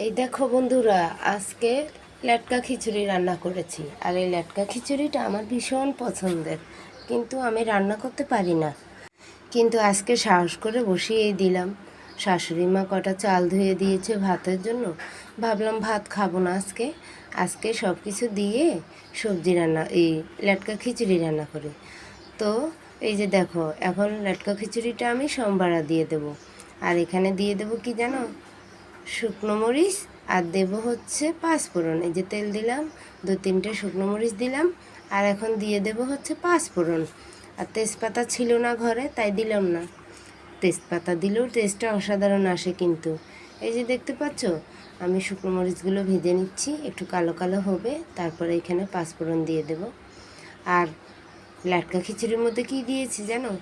এই দেখো বন্ধুরা, আজকে লেটকা খিচুড়ি রান্না করেছি। আর এই লেটকা খিচুড়িটা আমার ভীষণ পছন্দের, কিন্তু আমি রান্না করতে পারি না। কিন্তু আজকে সাহস করে বসিয়েই দিলাম। শাশুড়ি মা কটা চাল ধুয়ে দিয়েছে ভাতের জন্য। ভাবলাম ভাত খাবো না আজকে, আজকে সব কিছু দিয়ে সবজি রান্না, এই লেটকা খিচুড়ি রান্না করি। তো এই যে দেখো, এখন লেটকা খিচুড়িটা আমি সোমবারা দিয়ে দেবো। আর এখানে দিয়ে দেবো কি জানো, শুকনো মরিচ, আর দেবো হচ্ছে পাঁচফোড়ন। এই যে তেল দিলাম, 2-3টে শুকনো মরিচ দিলাম, আর এখন দিয়ে দেবো হচ্ছে পাঁচফোড়ন। আর তেজপাতা ছিল না ঘরে, তাই দিলাম না। তেজপাতা দিলেও টেস্টটা অসাধারণ আসে কিন্তু। এই যে দেখতে পাচ্ছ, আমি শুকনো মরিচগুলো ভেজে নিচ্ছি, একটু কালো কালো হবে, তারপরে এখানে পাঁচফোড়ন দিয়ে দেব। আর লাটকা খিচুড়ির মধ্যে কি দিয়েছি জানো,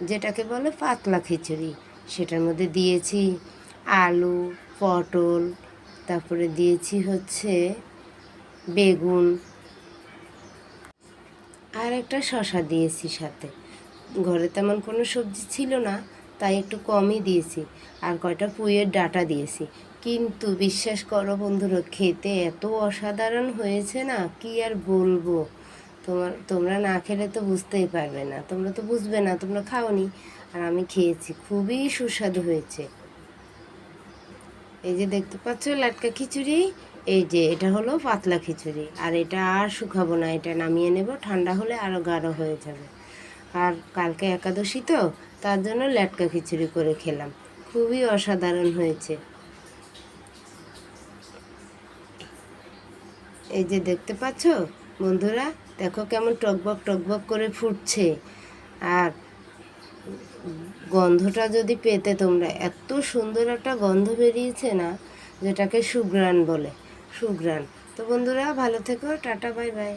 যেটাকে বলে পাতলা খিচুড়ি, সেটার মধ্যে দিয়েছি আলু, পটল, তারপরে দিয়েছি হচ্ছে বেগুন, আর একটা শসা দিয়েছি সাথে। ঘরে তেমন কোনো সবজি ছিল না, তাই একটু কমই দিয়েছি। আর কয়টা পুঁইয়ের ডাঁটা দিয়েছি। কিন্তু বিশ্বাস করো বন্ধুরা, খেতে এত অসাধারণ হয়েছে না, কি আর বলবো। তোমরা না খেলে তো বুঝতেই পারবে না, তোমরা তো বুঝবে না, তোমরা খাওনি। আর আমি খেয়েছি, খুবই সুস্বাদু হয়েছে। এই যে দেখতে পাচ্ছ লাটকা খিচুড়ি, এই যে এটা হলো পাতলা খিচুড়ি। আর এটা আর শুকাবো না, এটা নামিয়ে নেব, ঠান্ডা হলে আরও গাঢ় হয়ে যাবে। আর কালকে একাদশী তো, তার জন্য লাটকা খিচুড়ি করে খেলাম, খুবই অসাধারণ হয়েছে। এই যে দেখতে পাচ্ছ বন্ধুরা, দেখো কেমন টকবক টকবক করে ফুটছে। আর গন্ধটা যদি পেতে তোমরা, এত সুন্দর একটা গন্ধ বেরিয়েছে না, যেটাকে সুঘ্রাণ বলে, সুঘ্রাণ। তো বন্ধুরা ভালো থেকো, টাটা, বাই বাই।